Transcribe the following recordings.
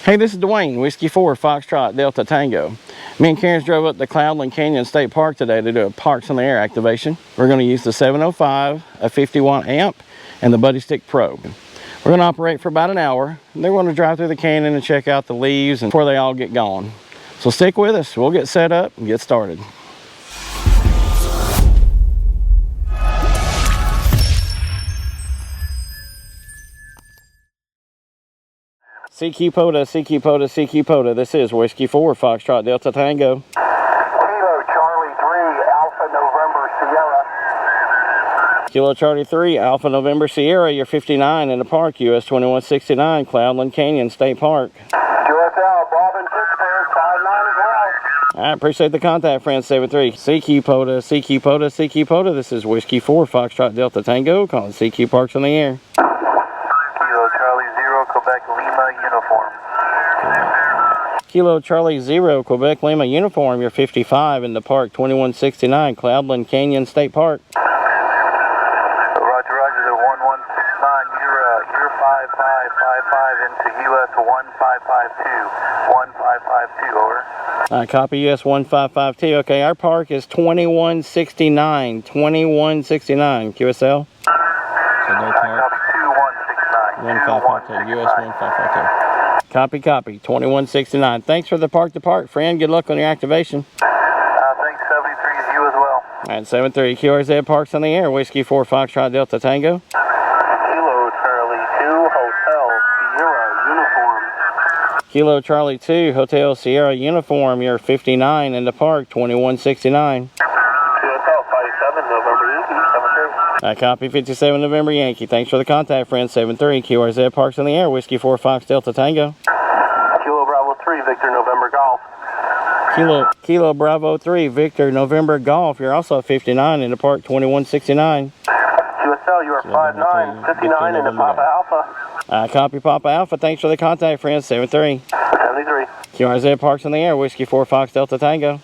Hey, this is Dwayne, Whiskey 4 Foxtrot Delta Tango. Me and Karen drove up to Cloudland Canyon State Park today to do a Parks on the Air activation. We're going to use the 705, a 50-watt amp, and the Buddistick Pro. We're going to operate for about an hour. They're going to drive through the canyon and check out the leaves before they all get gone. So stick with us. We'll get set up and get started. CQ POTA, CQ POTA, CQ POTA. This is Whiskey 4 Foxtrot Delta Tango. Kilo Charlie 3 Alpha November Sierra. Kilo Charlie 3 Alpha November Sierra. You're 59 in the park, US 2169, Cloudland Canyon State Park. QSL, Bob and 6 there, 59 as well. I appreciate the contact, friend 73. CQ POTA, CQ POTA, CQ POTA. This is Whiskey 4 Foxtrot Delta Tango, calling CQ Parks on the Air. Kilo Charlie 0 Quebec Lima uniform. Kilo Charlie 0 Quebec Lima uniform. You're 55 in the park, 2169, Cloudland Canyon State Park. Roger, roger, the 1169, you're 5555 into US 1552, 1552, over. Copy US 1552. Okay, our park is 2169, 2169, QSL. So no park. 1552, US 1552. Copy, copy, 2169. Thanks for the park to park, friend. Good luck on your activation. Thanks, 73 is you as well. Alright, 73 QRZ Parks on the Air, Whiskey 4 Foxtrot Delta Tango. Kilo Charlie 2 Hotel Sierra uniform. Kilo Charlie 2 Hotel Sierra uniform. You're 59 in the park, 2169. QSL 57 November Yankee 73. Copy 57 November Yankee. Thanks for the contact, friend. 73 QRZ Parks on the Air, Whiskey 4 Fox Delta Tango. Kilo Bravo 3 Victor November Golf. Kilo Bravo 3 Victor November Golf. You're also 59 in the park, 2169. QSL, you are 59, 59 in the Papa Alpha. Copy Papa Alpha. Thanks for the contact, friend. 73 73. QRZ Parks on the Air, Whiskey 4 Fox Delta Tango.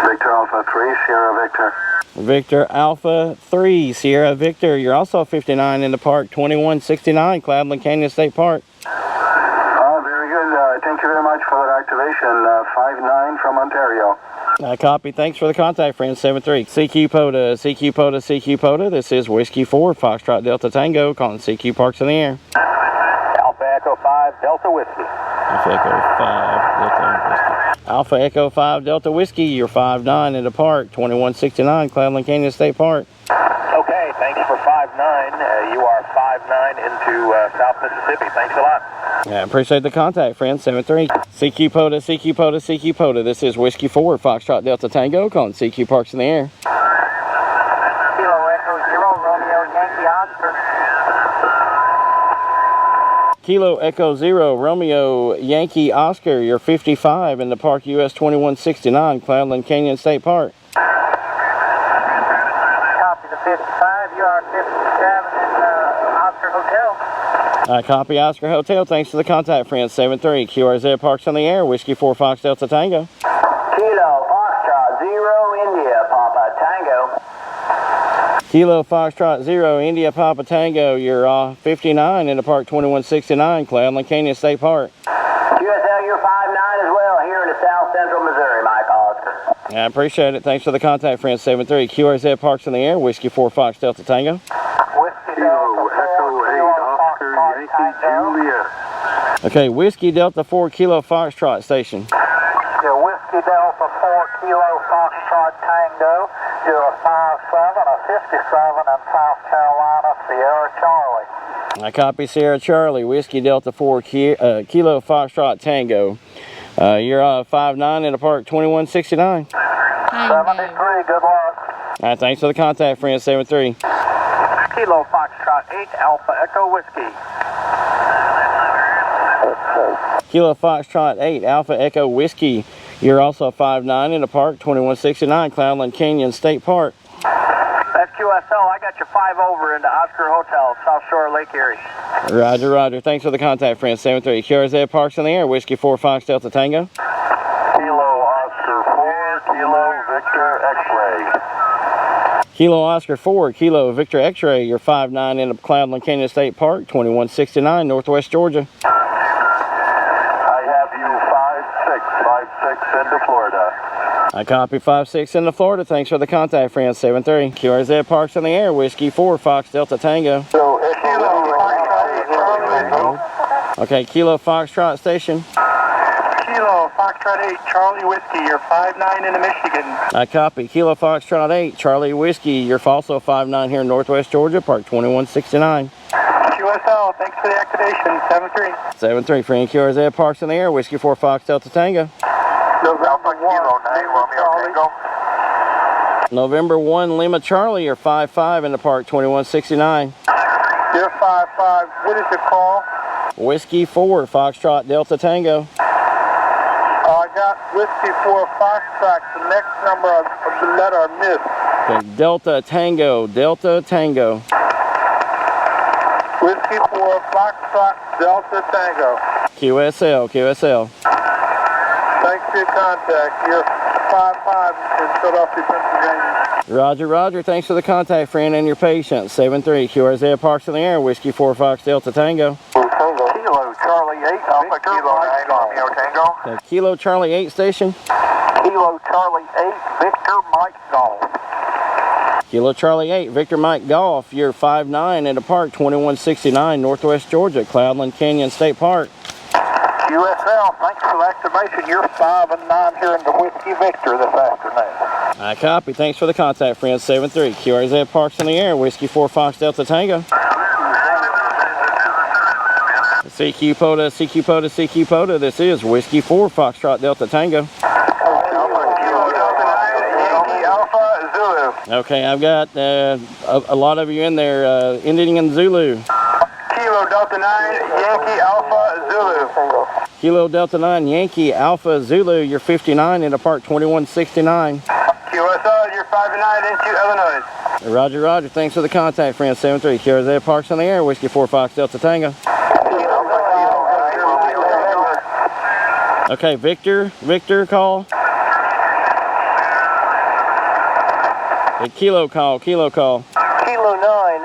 Victor Alpha 3 Sierra Victor. Victor Alpha 3 Sierra Victor. You're also 59 in the park, 2169 Cloudland Canyon State Park. Very good. Thank you very much for that activation. 59 from Ontario. Copy. Thanks for the contact, friend. 73 CQ POTA, CQ POTA, CQ POTA. This is Whiskey 4 Foxtrot Delta Tango, calling CQ Parks in the Air. Alpha Echo 5 Delta Whiskey. Alpha Echo 5 Delta Whiskey. Alpha Echo 5 Delta Whiskey. You're 59 in the park, 2169 Cloudland Canyon State Park. Okay, thanks for 59. You are 59 into South Mississippi. Thanks a lot. I appreciate the contact, friend. 73 CQ POTA, CQ POTA, CQ POTA. This is Whiskey 4 Foxtrot Delta Tango, calling CQ Parks in the Air. Kilo Echo 0 Romeo Yankee Oscar. Kilo Echo 0 Romeo Yankee Oscar. You're 55 in the park, US 2169 Cloudland Canyon State Park. Copy the 55. You are 57 in Oscar Hotel. Copy Oscar Hotel. Thanks for the contact, friend. 73 QRZ Parks on the Air, Whiskey 4 Fox Delta Tango. Kilo Foxtrot 0 India Papa Tango. Kilo Foxtrot 0 India Papa Tango. You're 59 in the park, 2169 Cloudland Canyon State Park. QSL, you're 59 as well here in the South Central Missouri, Mike Oscar. I appreciate it. Thanks for the contact, friend. 73 QRZ Parks on the Air, Whiskey 4 Fox Delta Tango. Whiskey Delta 4 Kilo Oscar Yankee Juliet. Okay, Whiskey Delta 4 Kilo Foxtrot Station. Your Whiskey Delta 4 Kilo Foxtrot Tango. You're a 57, a 57 in South Carolina, Sierra Charlie. I copy Sierra Charlie, Whiskey Delta 4 Kilo Foxtrot Tango. You're 59 in the park, 2169. 73, good luck. All right, thanks for the contact, friend. 73 Kilo Foxtrot 8 Alpha Echo Whiskey. Kilo Foxtrot 8 Alpha Echo Whiskey. You're also 59 in the park, 2169 Cloudland Canyon State Park. That's QSL. I got you 5 over into Oscar Hotel, South Shore Lake Erie. Roger, roger. Thanks for the contact, friend. 73 QRZ Parks on the Air, Whiskey 4 Fox Delta Tango. Kilo Oscar 4 Kilo Victor X-Ray. Kilo Oscar 4 Kilo Victor X-Ray. You're 59 in the Cloudland Canyon State Park, 2169 Northwest Georgia. I have 56 into Florida. I copy 56 into Florida. Thanks for the contact, friend. 73. QRZ Parks in the air. Whiskey 4 Fox Delta Tango. Okay, Kilo Foxtrot station. Kilo Foxtrot 8 Charlie Whiskey, you're 5'9" into Michigan. I copy. Kilo Foxtrot 8 Charlie Whiskey, you're also 5'9" here in Northwest Georgia, Park 2169. QSL, thanks for the activation. 73. 73, friend. QRZ Parks in the air. Whiskey 4 Fox Delta Tango. Alpha Kilo 9 Romeo Tango. November 1 Lima Charlie, you're 5'5" into Park 2169. You're 5'5". What is your call? Whiskey 4 Foxtrot Delta Tango. I got Whiskey 4 Foxtrot. The next number of the letter I missed. Okay, Delta Tango. Delta Tango. Whiskey 4 Foxtrot Delta Tango. QSL. QSL. Thanks for your contact. You're 5'5" in Philadelphia, Pennsylvania. Roger, Roger. Thanks for the contact, friend, and your patience. 73 QRZ Parks in the air. Whiskey 4 Fox Delta Tango. Kilo Charlie 8 Alpha Kilo 9 Romeo Tango. Okay, Kilo Charlie 8 station. Kilo Charlie 8 Victor Mike Golf. Kilo Charlie 8 Victor Mike Golf, you're 5'9" into Park 2169 Northwest Georgia, Cloudland Canyon State Park. QSL, thanks for the activation. You're 5 and 9 here in the Whiskey Victor this afternoon. I copy. Thanks for the contact, friend. 73 QRZ Parks in the air. Whiskey 4 Fox Delta Tango. CQ POTA, CQ POTA, CQ POTA. This is Whiskey 4 Foxtrot Delta Tango. Okay, I've got a lot of you in there ending in Zulu. Kilo Delta 9 Yankee Alpha Zulu. Kilo Delta 9 Yankee Alpha Zulu, you're 59 into Park 2169. QSL, you're 5'9" into Illinois. Roger, Roger. Thanks for the contact, friend. 73 QRZ Parks in the air. Whiskey 4 Fox Delta Tango. Okay, Victor call. Okay, Kilo call. Kilo 9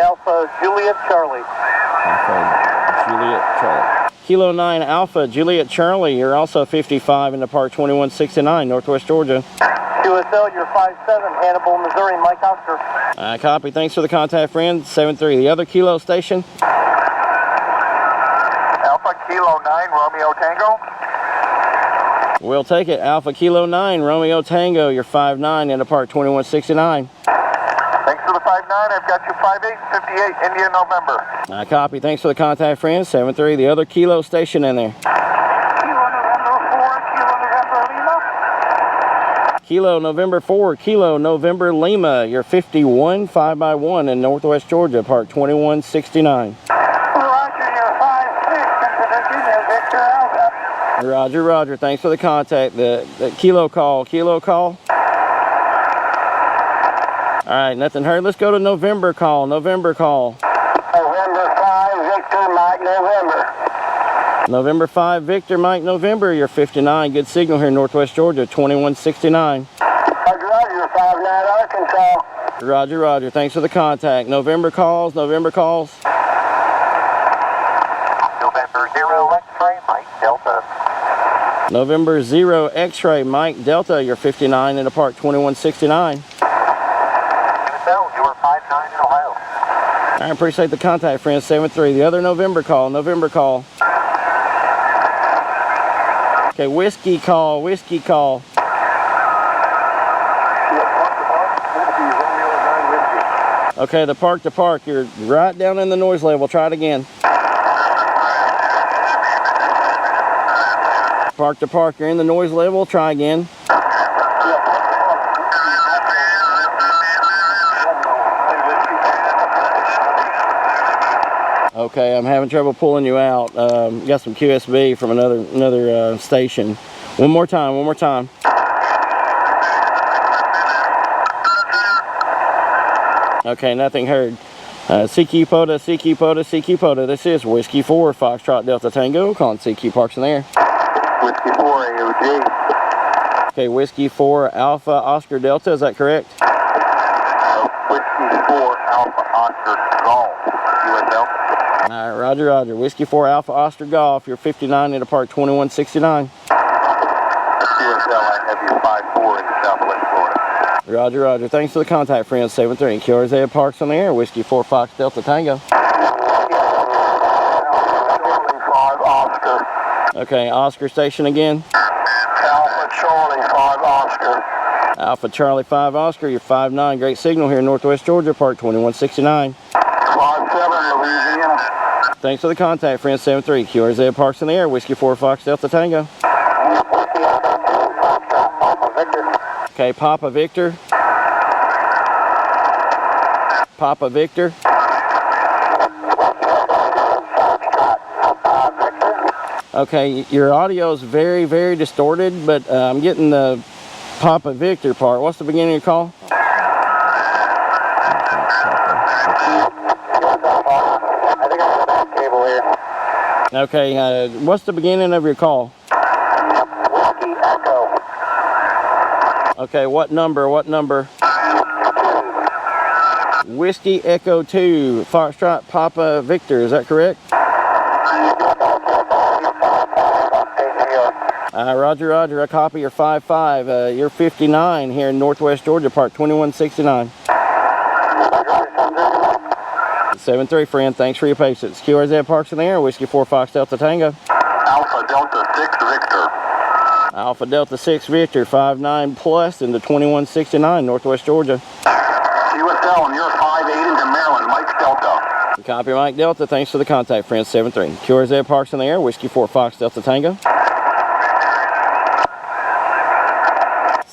Alpha Juliet Charlie. Juliet Charlie. Kilo 9 Alpha Juliet Charlie, you're also 55 into Park 2169 Northwest Georgia. QSL, you're 5'7", Hannibal, Missouri, Mike Oscar. I copy. Thanks for the contact, friend. 73. The other Kilo station. Alpha Kilo 9 Romeo Tango. We'll take it. Alpha Kilo 9 Romeo Tango, you're 5'9" into Park 2169. Thanks for the 5'9". I've got you 5'8", 58 India November. I copy. Thanks for the contact, friend. 73. The other Kilo station in there. Kilo November 4, Kilo November Lima. Kilo November 4, Kilo November Lima, you're 51 5x1 in Northwest Georgia, Park 2169. Roger, you're 5'6" into Virginia, Victor Alpha. Roger, Roger. Thanks for the contact. The Kilo call. All right, nothing heard. Let's go to November call. November 5, Victor Mike November. November 5, Victor Mike November, you're 59. Good signal here in Northwest Georgia, 2169. Roger, you're 5'9", Arkansas. Roger, Roger. Thanks for the contact. November calls. November 0 X-ray, Mike Delta. November 0 X-ray, Mike Delta, you're 59 in the Park 2169. You were 5'9" in Ohio. I appreciate the contact, friend. 73. The other November call. Okay, whiskey call. Okay, the park to park. You're right down in the noise level. Try it again. Park to park. You're in the noise level. Try again. Okay, I'm having trouble pulling you out. Got some QSB from another station. One more time. Okay, nothing heard. CQ POTA. This is Whiskey 4 Foxtrot Delta Tango, calling CQ Parks in the air. Whiskey 4 AOG. Okay, Whiskey 4 Alpha Oscar Delta, is that correct? Whiskey 4 Alpha Oscar Golf, USL. All right, Roger. Whiskey 4 Alpha Oscar Golf, you're 59 into Park 2169. QSL, I have you 5-4 in Southwest Florida. Roger, roger. Thanks for the contact, friend. 73. QRZ Parks on the air. Whiskey 4 Fox Delta Tango. Charlie 5 Oscar. Okay, Oscar station again. Alpha Charlie 5 Oscar. Alpha Charlie 5 Oscar. You're 5'9". Great signal here in Northwest Georgia, Park 2169. 5-7 Louisiana. Thanks for the contact, friend. 73. QRZ Parks in the air. Whiskey 4 Fox Delta Tango. Okay, Papa Victor. Papa Victor. Okay, your audio is very, very distorted, but I'm getting the Papa Victor part. What's the beginning of your call? I think I have a back cable here. Okay, what's the beginning of your call? Whiskey Echo. Okay, what number? What number? Whiskey Echo 2, Foxtrot Papa Victor, is that correct? Roger, roger. I copy your 5'5". You're 59 here in Northwest Georgia, Park 2169. 73, friend. Thanks for your patience. QRZ Parks in the air. Whiskey 4 Fox Delta Tango. Alpha Delta 6 Victor. Alpha Delta 6 Victor, 5'9" plus into 2169, Northwest Georgia. QSL, and you're 5'8" into Maryland. Mike Delta. Copy, Mike Delta. Thanks for the contact, friend. 73. QRZ Parks in the air. Whiskey 4 Fox Delta Tango.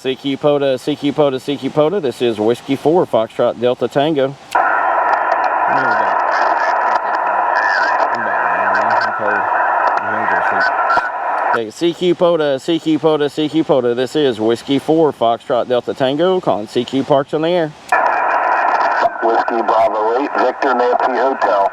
CQ POTA, CQ POTA, CQ POTA. This is Whiskey 4 Foxtrot Delta Tango. Okay, CQ POTA, CQ POTA, CQ POTA. This is Whiskey 4 Foxtrot Delta Tango. Calling CQ Parks on the air. Whiskey Bravo 8 Victor Nancy Hotel.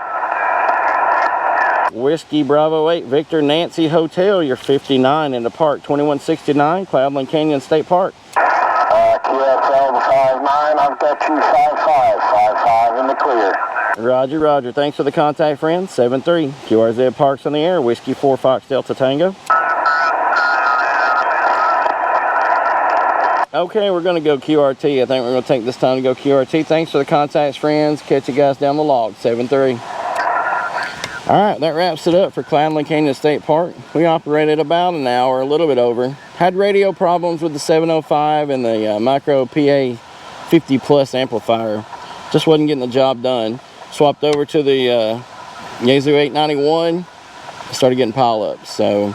Whiskey Bravo 8 Victor Nancy Hotel. You're 59 in the Park 2169, Cloudland Canyon State Park. QSL the 5'9", I've got you 5'5", in the clear. Roger, roger. Thanks for the contact, friend. 73. QRZ Parks on the air. Whiskey 4 Fox Delta Tango. Okay, we're going to go QRT. I think we're going to take this time to go QRT. Thanks for the contacts, friends. Catch you guys down the log. 73. All right, that wraps it up for Cloudland Canyon State Park. We operated about an hour, a little bit over. Had radio problems with the 705 and the micro PA 50 plus amplifier. Just wasn't getting the job done. Swapped over to the Yeasu 891. Started getting pile-ups. So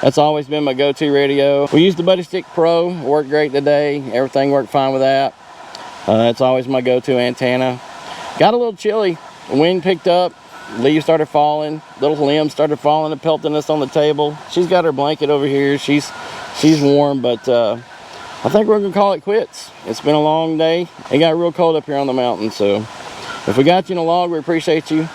that's always been my go-to radio. We used the Buddistick Pro. Worked great today. Everything worked fine with that. That's always my go-to antenna. Got a little chilly. The wind picked up. Leaves started falling, little limbs started falling and pelting us on the table. She's got her blanket over here. She's warm, but I think we're gonna call it quits. It's been a long day. It got real cold up here on the mountain, so if we got you in a log, we appreciate you.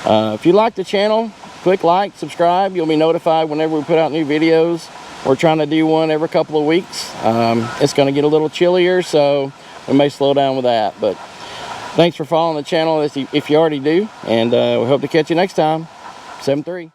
If you like the channel, click like, subscribe. You'll be notified whenever we put out new videos. We're trying to do one every couple of weeks. It's gonna get a little chillier, so we may slow down with that, but thanks for following the channel if you already do, and we hope to catch you next time. 73.